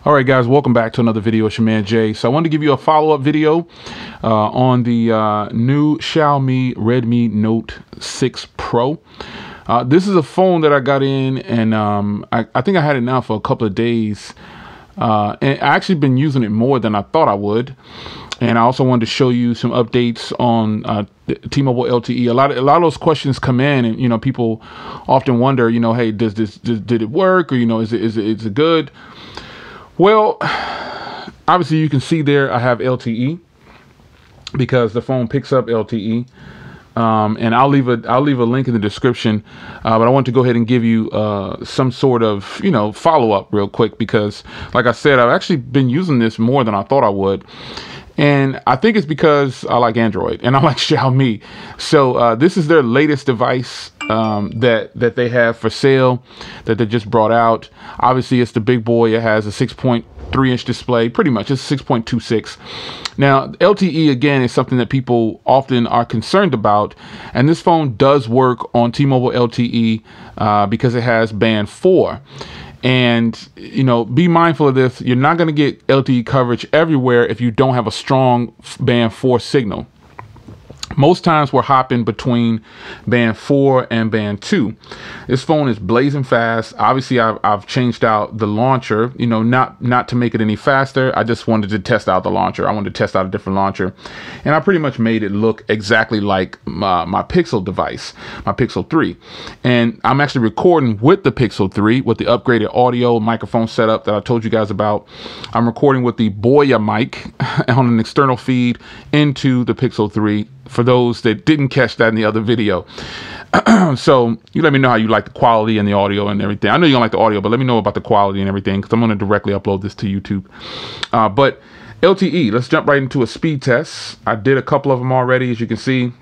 All right, guys, welcome back to another video. It's your man Jay. So I wanted to give you a follow-up video on the new Xiaomi Redmi Note 6 Pro. This is a phone that I got in, and I think I had it now for a couple of days. And I actually been using it more than I thought I would. And I also wanted to show you some updates on T-Mobile LTE. A lot of those questions come in, and people often wonder, hey, did it work, or is it good? Well, obviously you can see there I have LTE because the phone picks up LTE. And I'll leave a link in the description, but I want to go ahead and give you some sort of follow-up real quick, because like I said, I've actually been using this more than I thought I would. And I think it's because I like Android and I like Xiaomi. So this is their latest device that they have for sale, that they just brought out. Obviously, it's the big boy. It has a 6.3-inch display. Pretty much, it's 6.26. Now, LTE, again, is something that people often are concerned about. And this phone does work on T-Mobile LTE because it has band 4. And, be mindful of this. You're not going to get LTE coverage everywhere if you don't have a strong band 4 signal. Most times we're hopping between band 4 and band 2. This phone is blazing fast. Obviously, I've changed out the launcher, not to make it any faster. I just wanted to test out the launcher. I wanted to test out a different launcher. And I pretty much made it look exactly like my Pixel device, my Pixel 3. And I'm actually recording with the Pixel 3 with the upgraded audio microphone setup that I told you guys about. I'm recording with the Boya mic on an external feed into the Pixel 3. For those that didn't catch that in the other video. So you let me know how you like the quality and the audio and everything. I know you don't like the audio, but let me know about the quality and everything, because I'm going to directly upload this to YouTube. But LTE, let's jump right into a speed test. I did a couple of them already, as you can see.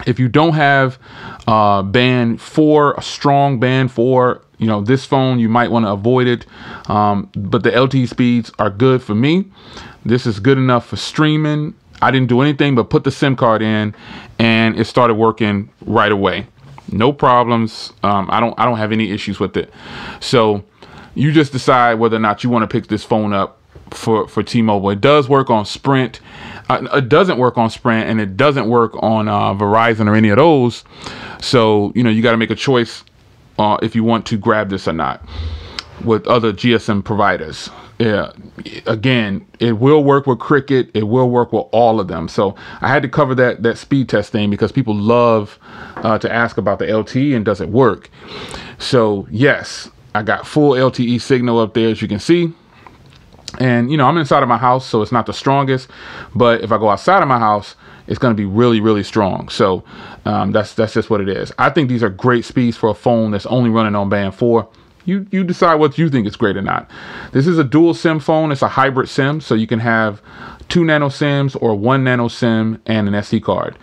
If you don't have band 4, a strong band 4, this phone, you might want to avoid it. But the LTE speeds are good for me. This is good enough for streaming. I didn't do anything but put the SIM card in, and it started working right away. No problems. I don't have any issues with it. So you just decide whether or not you want to pick this phone up for T-Mobile. It does work on Sprint. It doesn't work on Sprint, and it doesn't work on Verizon or any of those. So you got to make a choice if you want to grab this or not with other GSM providers. Yeah, again, it will work with Cricket. It will work with all of them. So I had to cover that speed test thing, because people love to ask about the LTE and does it work. So yes, I got full LTE signal up there, as you can see. And I'm inside of my house, so it's not the strongest. But if I go outside of my house, it's going to be really, really strong. So that's just what it is. I think these are great speeds for a phone that's only running on band 4. You decide what you think is great or not. This is a dual SIM phone. It's a hybrid SIM, so you can have 2 nano SIMs or 1 nano SIM and an SD card.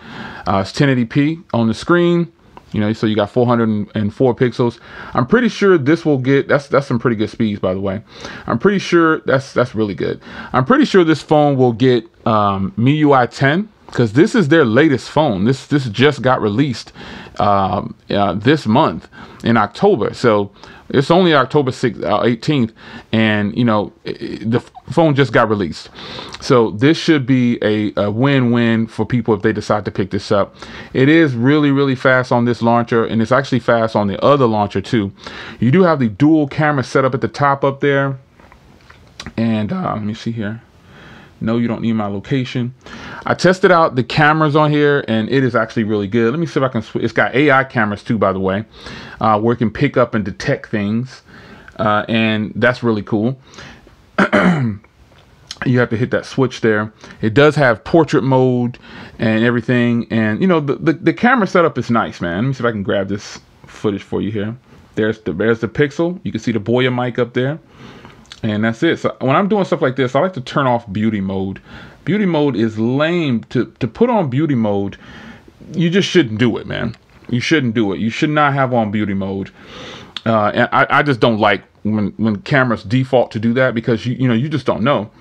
It's 1080p on the screen. So you got 404 pixels. I'm pretty sure this will get, that's some pretty good speeds, by the way. I'm pretty sure that's really good. I'm pretty sure this phone will get MIUI 10, because this is their latest phone. This just got released this month in October. So it's only October 18th, and the phone just got released. So this should be a win-win for people if they decide to pick this up. It is really, really fast on this launcher, and it's actually fast on the other launcher too. You do have the dual camera setup at the top up there. And let me see here. No, you don't need my location. I tested out the cameras on here, and it is actually really good. Let me see if I can it's got AI cameras too, by the way, where it can pick up and detect things, and that's really cool. You have to hit that switch there. It does have portrait mode and everything, and the camera setup is nice, man. Let me see if I can grab this footage for you here. There's the Pixel. You can see the Boya mic up there. And that's it. So when I'm doing stuff like this, I like to turn off beauty mode. Beauty mode is lame. To put on beauty mode, you just shouldn't do it, man. You shouldn't do it. You should not have on beauty mode. And I just don't like when cameras default to do that, because you just don't know.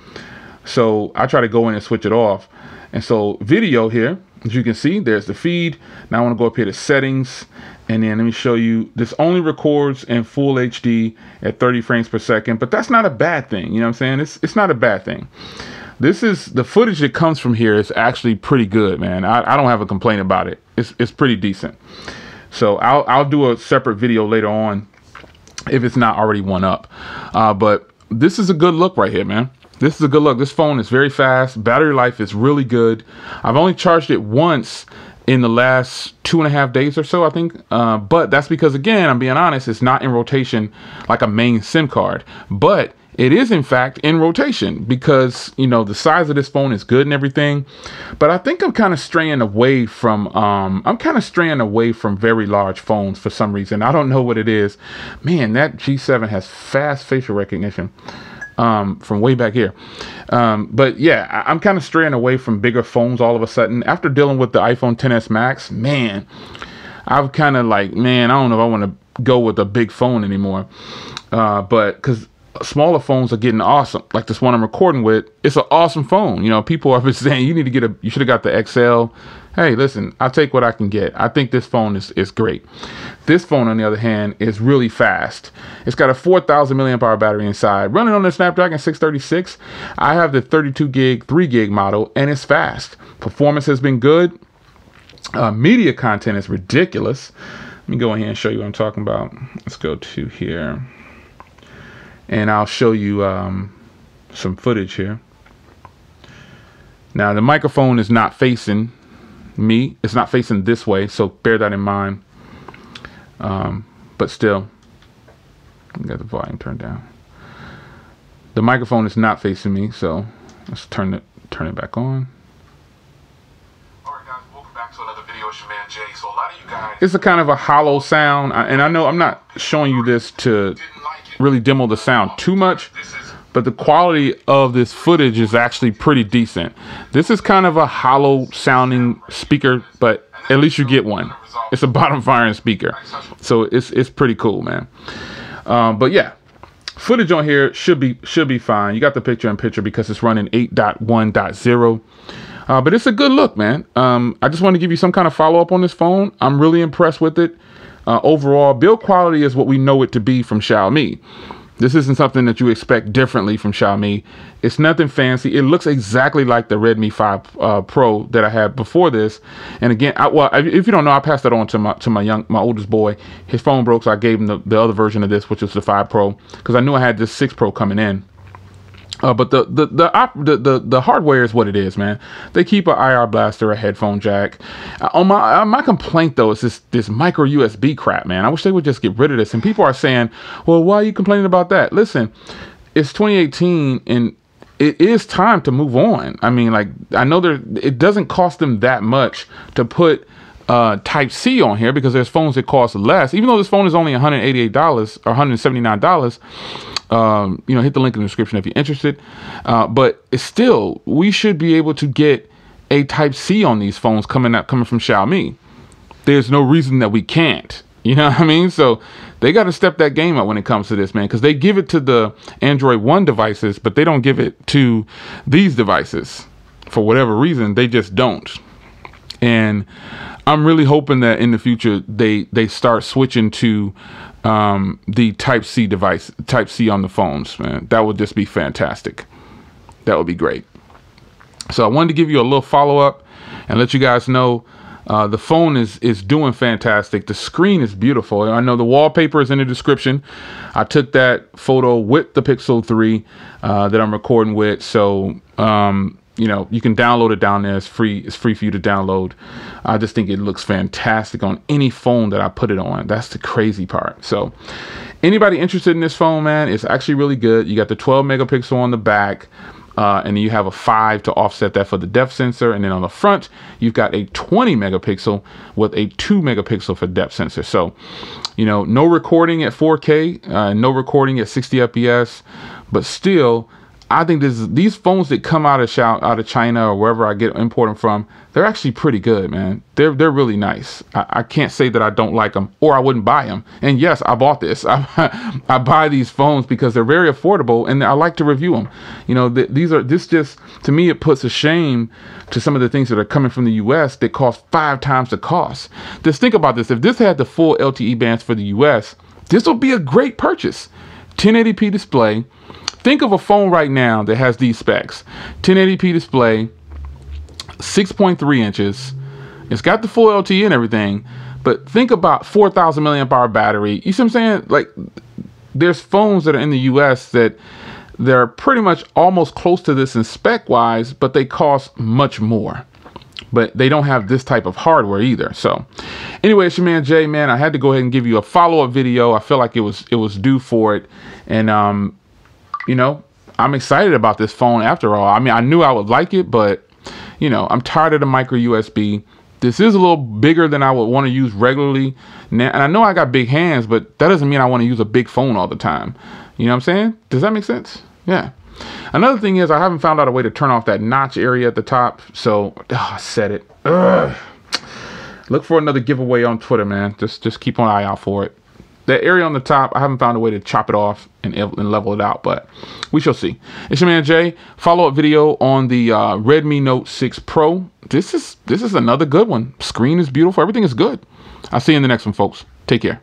So I try to go in and switch it off. And so video here, as you can see, there's the feed. Now I want to go up here to settings, and then let me show you, this only records in full HD at 30 frames per second, but that's not a bad thing. You know what I'm saying? It's not a bad thing. This is the footage that comes from here is actually pretty good, man. I don't have a complaint about it. It's pretty decent. So I'll do a separate video later on if it's not already one up. But this is a good look right here, man. This is a good look. This phone is very fast. Battery life is really good. I've only charged it once in the last 2.5 days or so, I think. But that's because, again, I'm being honest, it's not in rotation like a main SIM card. But it is, in fact, in rotation because, you know, the size of this phone is good and everything. But I think I'm kind of straying away from very large phones for some reason. I don't know what it is. Man, that G7 has fast facial recognition. From way back here. But yeah, I'm kind of straying away from bigger phones all of a sudden. After dealing with the iPhone XS Max, man, I've kind of like, man, I don't know if I want to go with a big phone anymore. But because smaller phones are getting awesome. Like this one I'm recording with, it's an awesome phone. You know, people have been saying you should have got the XL. Hey, listen, I'll take what I can get. I think this phone is great. This phone, on the other hand, is really fast. It's got a 4,000 milliamp hour battery inside, running on the Snapdragon 636. I have the 32 gig, 3 gig model, and it's fast. Performance has been good. Media content is ridiculous. Let me go in here and show you what I'm talking about. Let's go to here, and I'll show you some footage here. Now, the microphone is not facing me. It's not facing this way, so bear that in mind. But still, I got the volume turned down. The microphone is not facing me, so let's turn it back on. All right, guys, welcome back to another video. It's your man Jay. So a lot of you guys, it's a kind of a hollow sound, and I know I'm not showing you this to really demo the sound too much, but the quality of this footage is actually pretty decent. This is kind of a hollow sounding speaker, but at least you get one. It's a bottom firing speaker, so it's pretty cool, man. But yeah, footage on here should be fine. You got the picture in picture because it's running 8.1.0. But it's a good look, man. I just want to give you some kind of follow up on this phone. I'm really impressed with it. Overall, build quality is what we know it to be from Xiaomi. This isn't something that you expect differently from Xiaomi. It's nothing fancy. It looks exactly like the Redmi 5 Pro that I had before this. And again, if you don't know, I passed that on to my oldest boy. His phone broke, so I gave him the other version of this, which is the 5 Pro, because I knew I had this 6 Pro coming in. But the hardware is what it is, man. They keep an IR blaster, a headphone jack. On my complaint though is this micro USB crap, man. I wish they would just get rid of this. And people are saying, well, why are you complaining about that? Listen, it's 2018 and it is time to move on. I mean, like, I know it doesn't cost them that much to put Type-C on here because there's phones that cost less. Even though this phone is only $188 or $179. You know, hit the link in the description if you're interested. But it's still, we should be able to get a Type-C on these phones coming from Xiaomi. There's no reason that we can't. You know what I mean? So they got to step that game up when it comes to this, man, because they give it to the Android One devices, but they don't give it to these devices. For whatever reason, they just don't. And I'm really hoping that in the future they start switching to the Type-C device, Type-C on the phones, man. That would just be fantastic. That would be great. So I wanted to give you a little follow-up and let you guys know the phone is doing fantastic. The screen is beautiful. I know the wallpaper is in the description. I took that photo with the Pixel 3 that I'm recording with. So you know, you can download it down there. It's free for you to download. I just think it looks fantastic on any phone that I put it on. That's the crazy part. So anybody interested in this phone, man, it's actually really good. You got the 12 megapixel on the back, and then you have a 5 to offset that for the depth sensor. And then on the front, you've got a 20 megapixel with a 2 megapixel for depth sensor. So, you know, no recording at 4K, no recording at 60 FPS, but still, I think these phones that come out of China or wherever I get import them from, they're actually pretty good, man. They're really nice. I can't say that I don't like them or I wouldn't buy them. And yes, I bought this. I buy these phones because they're very affordable and I like to review them. You know, this just, to me, it puts a shame to some of the things that are coming from the US that cost 5 times the cost. Just think about this. If this had the full LTE bands for the US, this would be a great purchase. 1080p display. Think of a phone right now that has these specs. 1080p display, 6.3 inches. It's got the full LTE and everything, but think about 4,000 milliamp hour battery. You see what I'm saying? Like, there's phones that are in the US that they're pretty much almost close to this in spec wise, but they cost much more. But they don't have this type of hardware either. So anyway, it's your man Jay, man. I had to go ahead and give you a follow-up video. I feel like it was due for it. And you know, I'm excited about this phone after all. I mean, I knew I would like it, but you know, I'm tired of the micro USB. This is a little bigger than I would want to use regularly. Now, and I know I got big hands, but that doesn't mean I want to use a big phone all the time. You know what I'm saying? Does that make sense? Yeah. Another thing is I haven't found out a way to turn off that notch area at the top. So I said it. Ugh. Look for another giveaway on Twitter, man. Just keep an eye out for it. That area on the top, I haven't found a way to chop it off and level it out, but we shall see. It's your man Jay. Follow-up video on the Redmi Note 6 Pro. This is another good one. Screen is beautiful. Everything is good. I'll see you in the next one, folks. Take care.